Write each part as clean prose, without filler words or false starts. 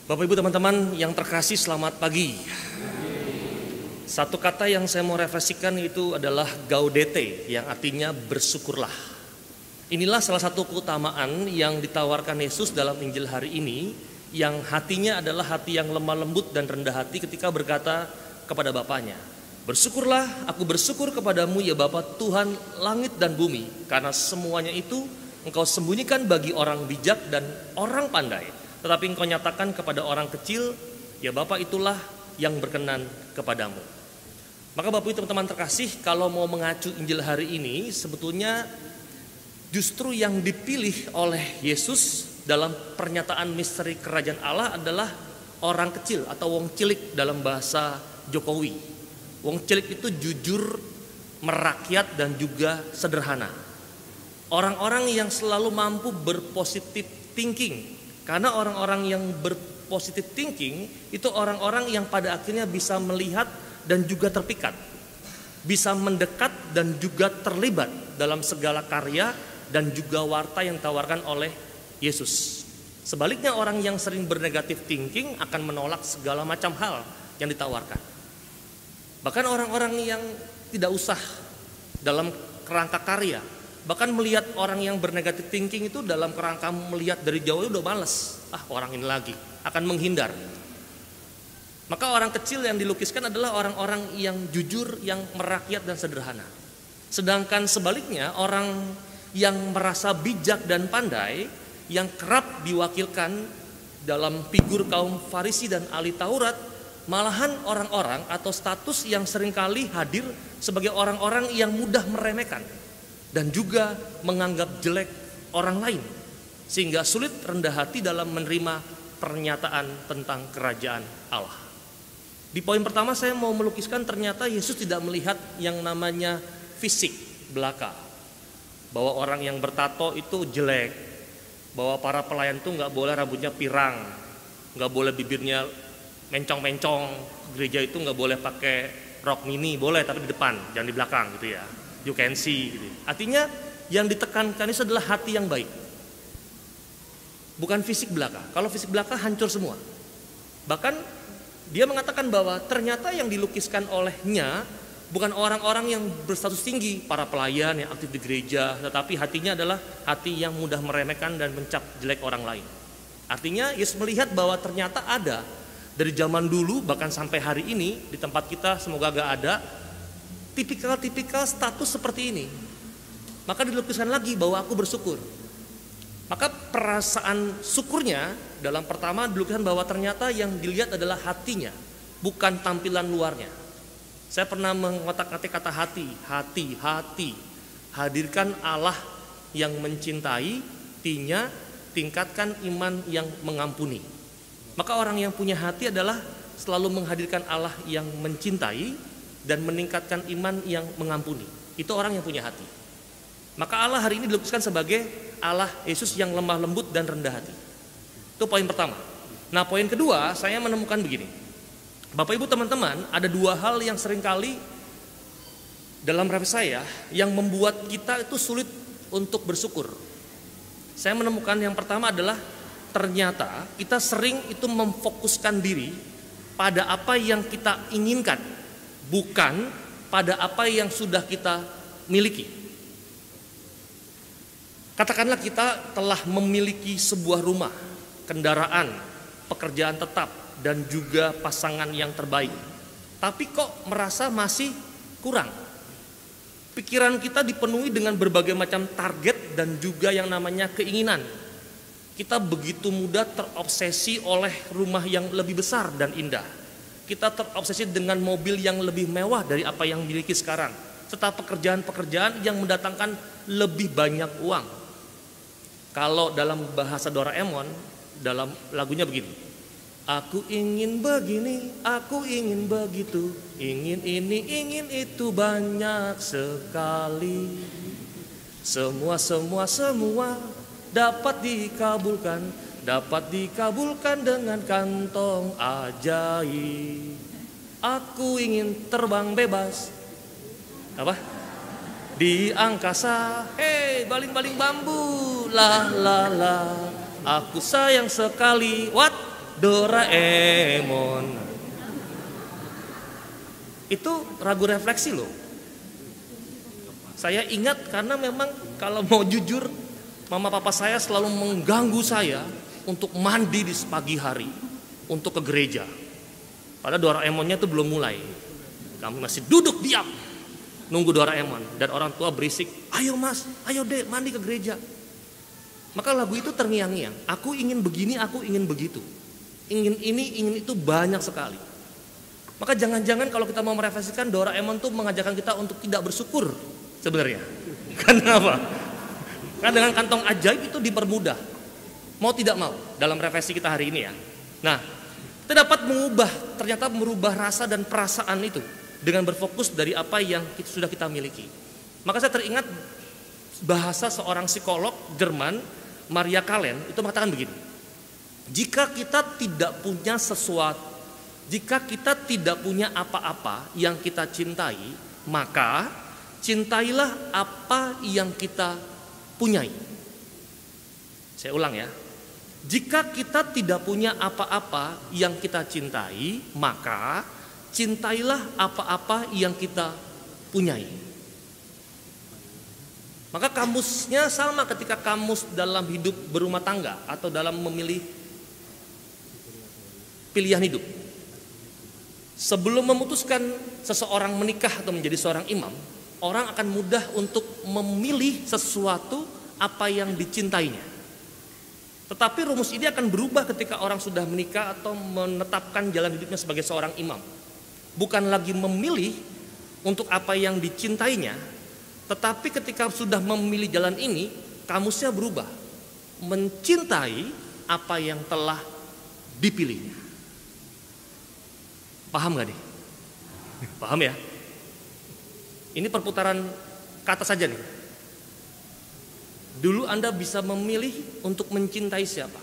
Bapak Ibu teman-teman yang terkasih, selamat pagi. Satu kata yang saya mau refleksikan itu adalah gaudete, yang artinya bersyukurlah. Inilah salah satu keutamaan yang ditawarkan Yesus dalam Injil hari ini, yang hatinya adalah hati yang lemah lembut dan rendah hati ketika berkata kepada Bapaknya, "Bersyukurlah, aku bersyukur kepadamu ya Bapa Tuhan langit dan bumi, karena semuanya itu Engkau sembunyikan bagi orang bijak dan orang pandai, tetapi Engkau nyatakan kepada orang kecil, ya Bapa itulah yang berkenan kepadamu." Maka Bapak Ibu teman-teman terkasih, kalau mau mengacu Injil hari ini, sebetulnya justru yang dipilih oleh Yesus dalam pernyataan misteri kerajaan Allah adalah orang kecil atau wong cilik dalam bahasa Jokowi. Wong cilik itu jujur, merakyat dan juga sederhana. Orang-orang yang selalu mampu berpositif thinking. Karena orang-orang yang berpositif thinking itu orang-orang yang pada akhirnya bisa melihat dan juga terpikat, bisa mendekat dan juga terlibat dalam segala karya dan juga warta yang ditawarkan oleh Yesus. Sebaliknya orang yang sering bernegatif thinking akan menolak segala macam hal yang ditawarkan. Bahkan orang-orang yang tidak usah dalam kerangka karya, bahkan melihat orang yang bernegatif thinking itu dalam kerangka melihat dari jauh udah males, orang ini lagi, akan menghindar. Maka orang kecil yang dilukiskan adalah orang-orang yang jujur, yang merakyat dan sederhana. Sedangkan sebaliknya orang yang merasa bijak dan pandai, yang kerap diwakilkan dalam figur kaum Farisi dan ahli Taurat, malahan orang-orang atau status yang seringkali hadir sebagai orang-orang yang mudah meremehkan dan juga menganggap jelek orang lain, sehingga sulit rendah hati dalam menerima pernyataan tentang kerajaan Allah. Di poin pertama saya mau melukiskan ternyata Yesus tidak melihat yang namanya fisik belaka, bahwa orang yang bertato itu jelek, bahwa para pelayan itu nggak boleh rambutnya pirang, nggak boleh bibirnya mencong-mencong, gereja itu nggak boleh pakai rok mini, boleh tapi di depan, jangan di belakang gitu ya. You can see gitu. Artinya yang ditekankan itu adalah hati yang baik, bukan fisik belaka. Kalau fisik belaka hancur semua. Bahkan dia mengatakan bahwa ternyata yang dilukiskan olehnya bukan orang-orang yang berstatus tinggi, para pelayan yang aktif di gereja, tetapi hatinya adalah hati yang mudah meremehkan dan mencap jelek orang lain. Artinya Yesus melihat bahwa ternyata ada dari zaman dulu bahkan sampai hari ini di tempat kita semoga gak ada tipikal-tipikal status seperti ini. Maka dilukiskan lagi bahwa aku bersyukur. Maka perasaan syukurnya dalam pertama dilukiskan bahwa ternyata yang dilihat adalah hatinya, bukan tampilan luarnya. Saya pernah mengotak-atik kata hati. Hadirkan Allah yang mencintai, tinya tingkatkan iman yang mengampuni. Maka orang yang punya hati adalah selalu menghadirkan Allah yang mencintai dan meningkatkan iman yang mengampuni. Itu orang yang punya hati. Maka Allah hari ini dilukiskan sebagai Allah Yesus yang lemah lembut dan rendah hati. Itu poin pertama. Nah, poin kedua saya menemukan begini. Bapak Ibu teman-teman, ada dua hal yang seringkali dalam refleksi saya yang membuat kita itu sulit untuk bersyukur. Saya menemukan yang pertama adalah ternyata kita sering itu memfokuskan diri pada apa yang kita inginkan, bukan pada apa yang sudah kita miliki. Katakanlah kita telah memiliki sebuah rumah, kendaraan, pekerjaan tetap, dan juga pasangan yang terbaik. Tapi kok merasa masih kurang. Pikiran kita dipenuhi dengan berbagai macam target dan juga yang namanya keinginan. Kita begitu mudah terobsesi oleh rumah yang lebih besar dan indah. Kita terobsesi dengan mobil yang lebih mewah dari apa yang dimiliki sekarang, serta pekerjaan-pekerjaan yang mendatangkan lebih banyak uang. Kalau dalam bahasa Doraemon, dalam lagunya begini, aku ingin begini, aku ingin begitu, ingin ini, ingin itu banyak sekali. Semua dapat dikabulkan dengan kantong ajaib. Aku ingin terbang bebas. Apa? Di angkasa, hei baling-baling bambu, la la la. Aku sayang sekali, what? Doraemon. Itu ragu refleksi loh. Saya ingat karena memang kalau mau jujur, mama papa saya selalu mengganggu saya untuk mandi di pagi hari untuk ke gereja. Padahal Doraemonnya itu belum mulai. Kami masih duduk diam nunggu Doraemon dan orang tua berisik, "Ayo mas, ayo dek mandi ke gereja." Maka lagu itu terngiang-ngiang, aku ingin begini, aku ingin begitu. Ingin ini, ingin itu banyak sekali. Maka jangan-jangan kalau kita mau merefleksikan, Doraemon tuh mengajarkan kita untuk tidak bersyukur sebenarnya. Kenapa? Karena dengan kantong ajaib itu dipermudah. Mau tidak mau dalam refleksi kita hari ini ya. Nah, kita dapat ternyata merubah rasa dan perasaan itu dengan berfokus dari apa yang sudah kita miliki. Maka saya teringat bahasa seorang psikolog Jerman, Maria Kallen, itu mengatakan begini. Jika kita tidak punya sesuatu, jika kita tidak punya apa-apa yang kita cintai, maka cintailah apa yang kita punyai. Saya ulang ya. Jika kita tidak punya apa-apa yang kita cintai, maka cintailah apa-apa yang kita punyai. Maka kamusnya sama ketika kamus dalam hidup berumah tangga atau dalam memilih pilihan hidup. Sebelum memutuskan seseorang menikah atau menjadi seorang imam, orang akan mudah untuk memilih sesuatu apa yang dicintainya. Tetapi rumus ini akan berubah ketika orang sudah menikah atau menetapkan jalan hidupnya sebagai seorang imam. Bukan lagi memilih untuk apa yang dicintainya, tetapi ketika sudah memilih jalan ini, kamusnya berubah. Mencintai apa yang telah dipilihnya. Paham gak nih? Paham ya? Ini perputaran kata saja nih. Dulu Anda bisa memilih untuk mencintai siapa,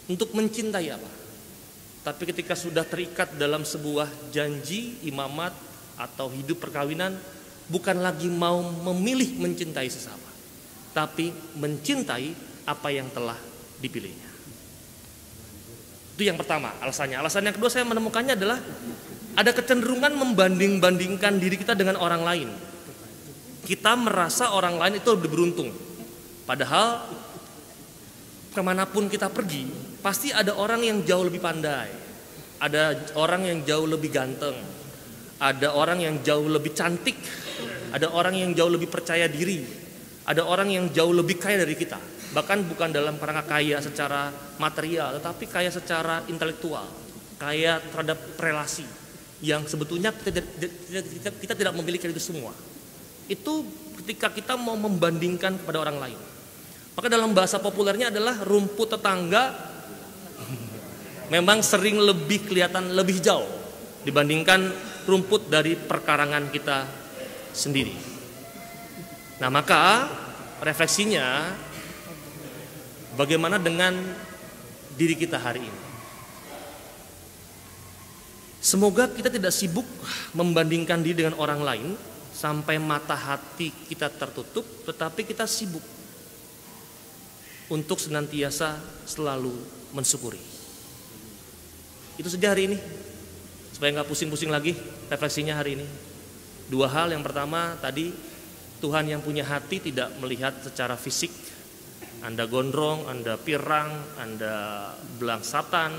untuk mencintai apa. Tapi ketika sudah terikat dalam sebuah janji imamat atau hidup perkawinan, bukan lagi mau memilih mencintai sesama, tapi mencintai apa yang telah dipilihnya. Itu yang pertama alasannya. Alasan yang kedua saya menemukannya adalah ada kecenderungan membanding-bandingkan diri kita dengan orang lain. Kita merasa orang lain itu lebih beruntung. Padahal kemanapun kita pergi, pasti ada orang yang jauh lebih pandai, ada orang yang jauh lebih ganteng, ada orang yang jauh lebih cantik, ada orang yang jauh lebih percaya diri, ada orang yang jauh lebih kaya dari kita. Bahkan bukan dalam kerangka kaya secara material, tetapi kaya secara intelektual, kaya terhadap relasi yang sebetulnya kita tidak memiliki itu semua. Itu ketika kita mau membandingkan kepada orang lain. Maka dalam bahasa populernya adalah rumput tetangga memang sering lebih kelihatan lebih jauh dibandingkan rumput dari perkarangan kita sendiri. Nah, maka refleksinya bagaimana dengan diri kita hari ini? Semoga kita tidak sibuk membandingkan diri dengan orang lain sampai mata hati kita tertutup, tetapi kita sibuk untuk senantiasa selalu mensyukuri. Itu saja hari ini, supaya nggak pusing-pusing lagi refleksinya hari ini. Dua hal, yang pertama tadi, Tuhan yang punya hati tidak melihat secara fisik. Anda gondrong, Anda pirang, Anda belangsatan,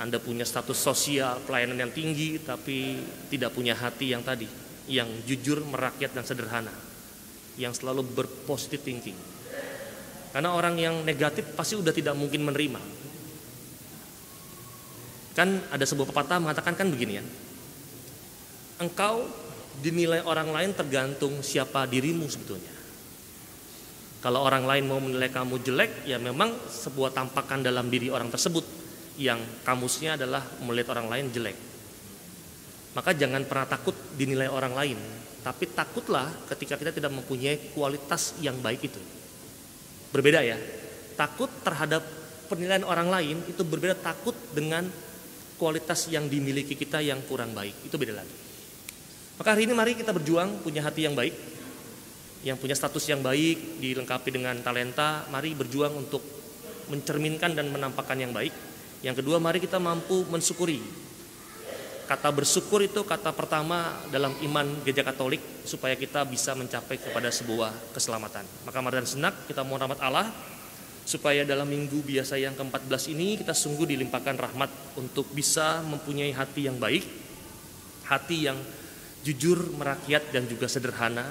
Anda punya status sosial, pelayanan yang tinggi, tapi tidak punya hati yang tadi, yang jujur, merakyat dan sederhana, yang selalu berpositif thinking. Karena orang yang negatif pasti udah tidak mungkin menerima. Kan ada sebuah pepatah mengatakan kan begini ya, engkau dinilai orang lain tergantung siapa dirimu sebetulnya. Kalau orang lain mau menilai kamu jelek, ya memang sebuah tampakan dalam diri orang tersebut yang kamusnya adalah melihat orang lain jelek. Maka jangan pernah takut dinilai orang lain, tapi takutlah ketika kita tidak mempunyai kualitas yang baik itu. Berbeda ya, takut terhadap penilaian orang lain itu berbeda takut dengan kualitas yang dimiliki kita yang kurang baik, itu beda lagi. Maka hari ini mari kita berjuang punya hati yang baik, yang punya status yang baik, dilengkapi dengan talenta. Mari berjuang untuk mencerminkan dan menampakkan yang baik. Yang kedua, mari kita mampu mensyukuri. Kata bersyukur itu kata pertama dalam iman Gereja Katolik supaya kita bisa mencapai kepada sebuah keselamatan. Maka mari dan senak kita mohon rahmat Allah supaya dalam minggu biasa yang ke-14 ini kita sungguh dilimpahkan rahmat untuk bisa mempunyai hati yang baik, hati yang jujur, merakyat dan juga sederhana,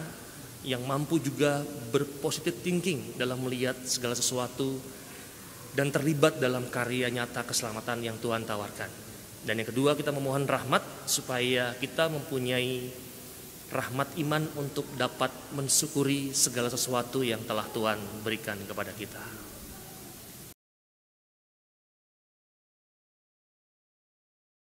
yang mampu juga berpositif thinking dalam melihat segala sesuatu dan terlibat dalam karya nyata keselamatan yang Tuhan tawarkan. Dan yang kedua, kita memohon rahmat supaya kita mempunyai rahmat iman untuk dapat mensyukuri segala sesuatu yang telah Tuhan berikan kepada kita.